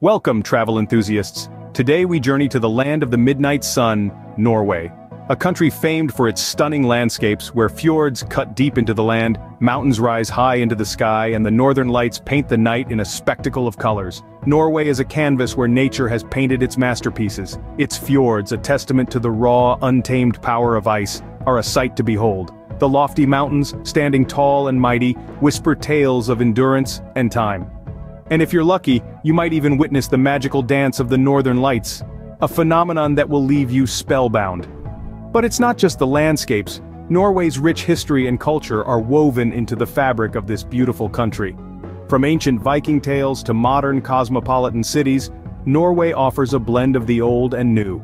Welcome, travel enthusiasts. Today we journey to the land of the midnight sun, Norway. A country famed for its stunning landscapes where fjords cut deep into the land, mountains rise high into the sky, and the northern lights paint the night in a spectacle of colors. Norway is a canvas where nature has painted its masterpieces. Its fjords, a testament to the raw, untamed power of ice, are a sight to behold. The lofty mountains, standing tall and mighty, whisper tales of endurance and time. And if you're lucky, you might even witness the magical dance of the northern lights, a phenomenon that will leave you spellbound. But it's not just the landscapes. Norway's rich history and culture are woven into the fabric of this beautiful country. From ancient Viking tales to modern cosmopolitan cities, Norway offers a blend of the old and new.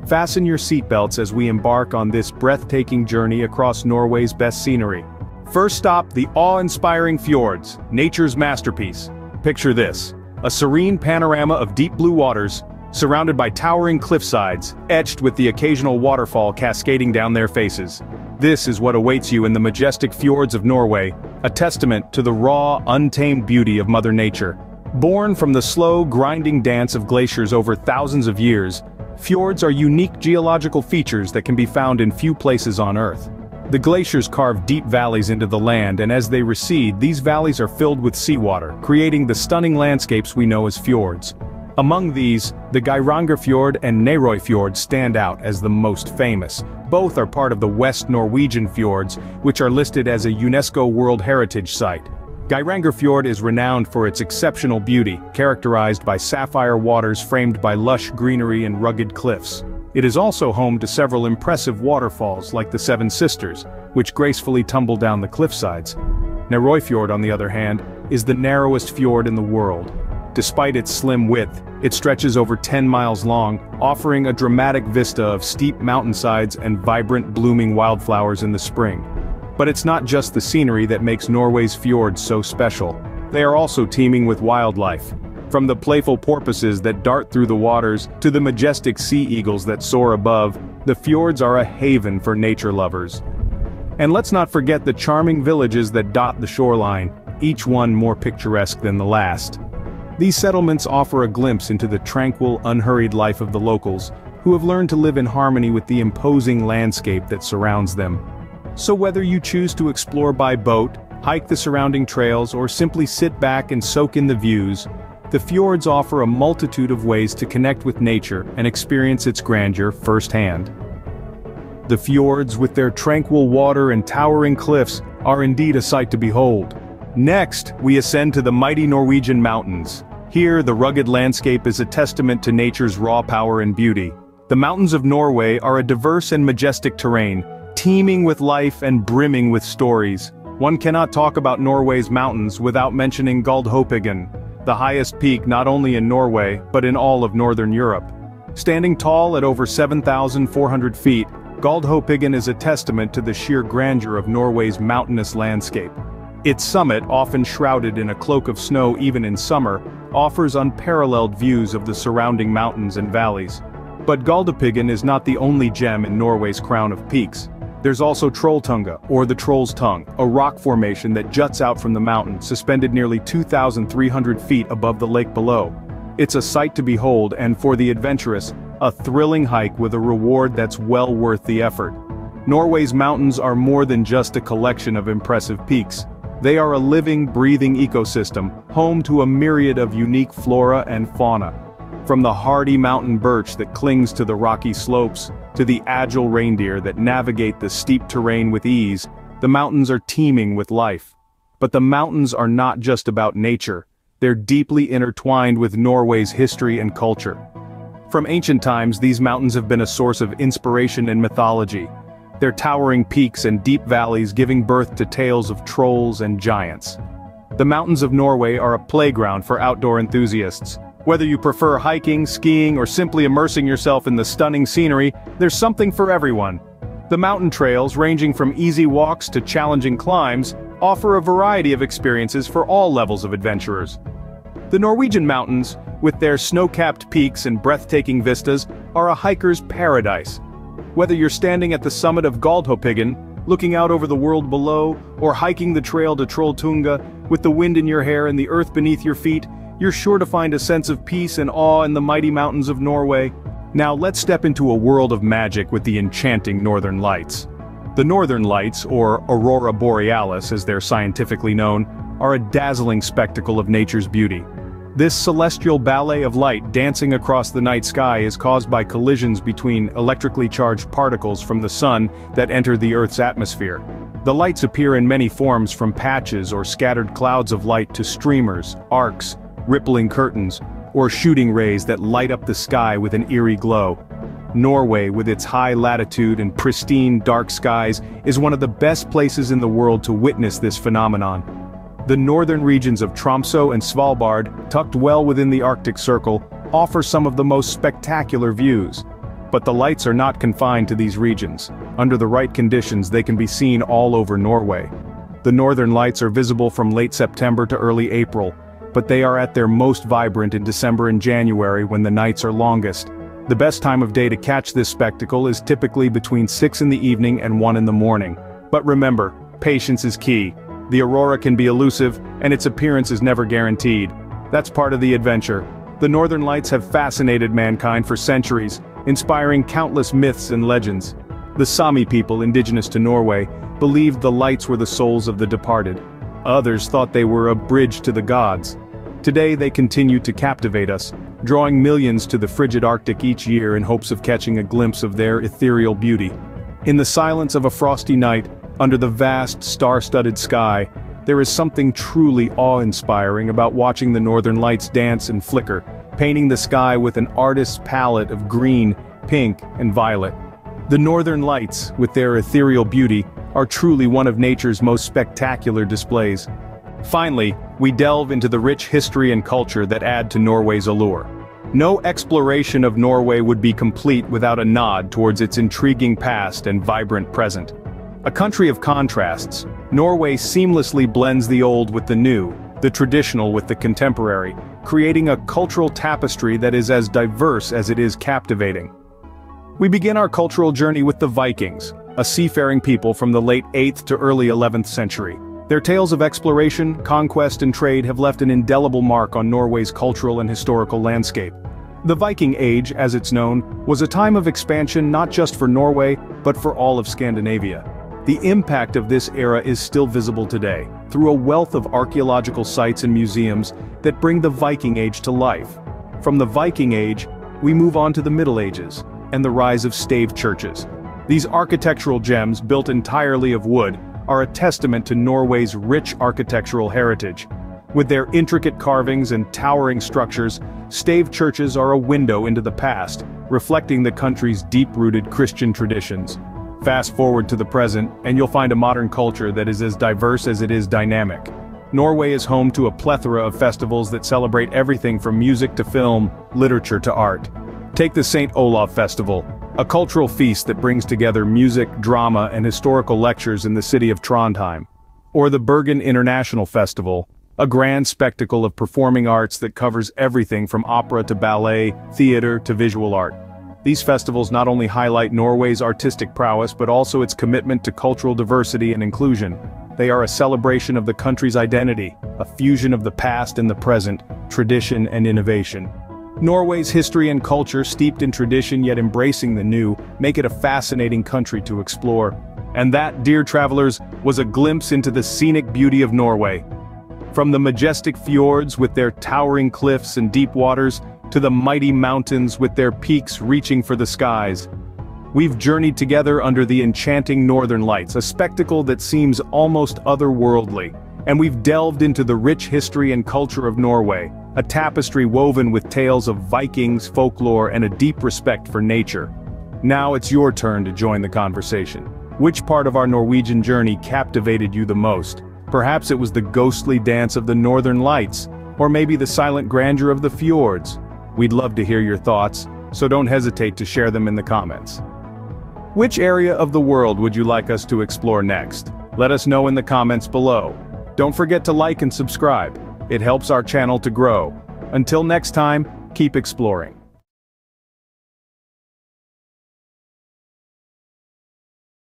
Fasten your seatbelts as we embark on this breathtaking journey across Norway's best scenery. First stop, the awe-inspiring fjords, nature's masterpiece. Picture this: a serene panorama of deep blue waters, surrounded by towering cliffsides, etched with the occasional waterfall cascading down their faces. This is what awaits you in the majestic fjords of Norway, a testament to the raw, untamed beauty of Mother Nature. Born from the slow, grinding dance of glaciers over thousands of years, fjords are unique geological features that can be found in few places on Earth. The glaciers carve deep valleys into the land, and as they recede, these valleys are filled with seawater, creating the stunning landscapes we know as fjords. Among these, the Geiranger Fjord and Norway Fjord stand out as the most famous. Both are part of the West Norwegian fjords, which are listed as a UNESCO World Heritage Site. Geiranger Fjord is renowned for its exceptional beauty, characterized by sapphire waters framed by lush greenery and rugged cliffs. It is also home to several impressive waterfalls like the Seven Sisters, which gracefully tumble down the cliffsides. Norway Fjord, on the other hand, is the narrowest fjord in the world. Despite its slim width, it stretches over 10 miles long, offering a dramatic vista of steep mountainsides and vibrant blooming wildflowers in the spring. But it's not just the scenery that makes Norway's fjords so special. They are also teeming with wildlife. From the playful porpoises that dart through the waters to the majestic sea eagles that soar above, the fjords are a haven for nature lovers. And let's not forget the charming villages that dot the shoreline, each one more picturesque than the last. These settlements offer a glimpse into the tranquil, unhurried life of the locals, who have learned to live in harmony with the imposing landscape that surrounds them. So whether you choose to explore by boat, hike the surrounding trails, or simply sit back and soak in the views, the fjords offer a multitude of ways to connect with nature and experience its grandeur firsthand. The fjords, with their tranquil water and towering cliffs, are indeed a sight to behold. Next, we ascend to the mighty Norwegian mountains. Here, the rugged landscape is a testament to nature's raw power and beauty. The mountains of Norway are a diverse and majestic terrain, teeming with life and brimming with stories. One cannot talk about Norway's mountains without mentioning Galdhøpiggen, the highest peak not only in Norway, but in all of Northern Europe. Standing tall at over 7,400 feet, Galdhøpiggen is a testament to the sheer grandeur of Norway's mountainous landscape. Its summit, often shrouded in a cloak of snow even in summer, offers unparalleled views of the surrounding mountains and valleys. But Galdhøpiggen is not the only gem in Norway's crown of peaks. There's also Trolltunga, or the Troll's Tongue, a rock formation that juts out from the mountain, suspended nearly 2,300 feet above the lake below. It's a sight to behold, and for the adventurous, a thrilling hike with a reward that's well worth the effort. Norway's mountains are more than just a collection of impressive peaks. They are a living, breathing ecosystem, home to a myriad of unique flora and fauna. From the hardy mountain birch that clings to the rocky slopes, to the agile reindeer that navigate the steep terrain with ease, the mountains are teeming with life. But the mountains are not just about nature, they're deeply intertwined with Norway's history and culture. From ancient times, these mountains have been a source of inspiration and mythology, their towering peaks and deep valleys giving birth to tales of trolls and giants. The mountains of Norway are a playground for outdoor enthusiasts. Whether you prefer hiking, skiing, or simply immersing yourself in the stunning scenery, there's something for everyone. The mountain trails, ranging from easy walks to challenging climbs, offer a variety of experiences for all levels of adventurers. The Norwegian mountains, with their snow-capped peaks and breathtaking vistas, are a hiker's paradise. Whether you're standing at the summit of Galdhøpiggen, looking out over the world below, or hiking the trail to Trolltunga, with the wind in your hair and the earth beneath your feet, you're sure to find a sense of peace and awe in the mighty mountains of Norway. Now let's step into a world of magic with the enchanting northern lights. The northern lights, or aurora borealis as they're scientifically known, are a dazzling spectacle of nature's beauty. This celestial ballet of light dancing across the night sky is caused by collisions between electrically charged particles from the sun that enter the Earth's atmosphere. The lights appear in many forms, from patches or scattered clouds of light to streamers, arcs, rippling curtains, or shooting rays that light up the sky with an eerie glow. Norway, with its high latitude and pristine dark skies, is one of the best places in the world to witness this phenomenon. The northern regions of Tromsø and Svalbard, tucked well within the Arctic Circle, offer some of the most spectacular views. But the lights are not confined to these regions. Under the right conditions, they can be seen all over Norway. The northern lights are visible from late September to early April, but they are at their most vibrant in December and January when the nights are longest. The best time of day to catch this spectacle is typically between 6 in the evening and 1 in the morning. But remember, patience is key. The aurora can be elusive, and its appearance is never guaranteed. That's part of the adventure. The northern lights have fascinated mankind for centuries, inspiring countless myths and legends. The Sami people indigenous to Norway believed the lights were the souls of the departed. Others thought they were a bridge to the gods. Today they continue to captivate us, drawing millions to the frigid Arctic each year in hopes of catching a glimpse of their ethereal beauty. In the silence of a frosty night, under the vast, star-studded sky, there is something truly awe-inspiring about watching the northern lights dance and flicker, painting the sky with an artist's palette of green, pink, and violet. The northern lights, with their ethereal beauty, are truly one of nature's most spectacular displays. Finally, we delve into the rich history and culture that add to Norway's allure. No exploration of Norway would be complete without a nod towards its intriguing past and vibrant present. A country of contrasts, Norway seamlessly blends the old with the new, the traditional with the contemporary, creating a cultural tapestry that is as diverse as it is captivating. We begin our cultural journey with the Vikings, a seafaring people from the late 8th to early 11th century. Their tales of exploration, conquest and trade have left an indelible mark on Norway's cultural and historical landscape. The Viking Age, as it's known, was a time of expansion not just for Norway, but for all of Scandinavia. The impact of this era is still visible today, through a wealth of archaeological sites and museums that bring the Viking Age to life. From the Viking Age, we move on to the Middle Ages, and the rise of stave churches. These architectural gems, built entirely of wood, are a testament to Norway's rich architectural heritage. With their intricate carvings and towering structures, stave churches are a window into the past, reflecting the country's deep-rooted Christian traditions. Fast forward to the present, and you'll find a modern culture that is as diverse as it is dynamic. Norway is home to a plethora of festivals that celebrate everything from music to film, literature to art. Take the St. Olav Festival, a cultural feast that brings together music, drama, and historical lectures in the city of Trondheim. Or the Bergen International Festival, a grand spectacle of performing arts that covers everything from opera to ballet, theater to visual art. These festivals not only highlight Norway's artistic prowess but also its commitment to cultural diversity and inclusion. They are a celebration of the country's identity, a fusion of the past and the present, tradition and innovation. Norway's history and culture, steeped in tradition yet embracing the new, make it a fascinating country to explore. And that, dear travelers, was a glimpse into the scenic beauty of Norway. From the majestic fjords with their towering cliffs and deep waters, to the mighty mountains with their peaks reaching for the skies. We've journeyed together under the enchanting northern lights, a spectacle that seems almost otherworldly. And we've delved into the rich history and culture of Norway, a tapestry woven with tales of Vikings, folklore, and a deep respect for nature. Now it's your turn to join the conversation. Which part of our Norwegian journey captivated you the most? Perhaps it was the ghostly dance of the northern lights, or maybe the silent grandeur of the fjords. We'd love to hear your thoughts, so don't hesitate to share them in the comments. Which area of the world would you like us to explore next? Let us know in the comments below. Don't forget to like and subscribe. It helps our channel to grow. Until next time, keep exploring.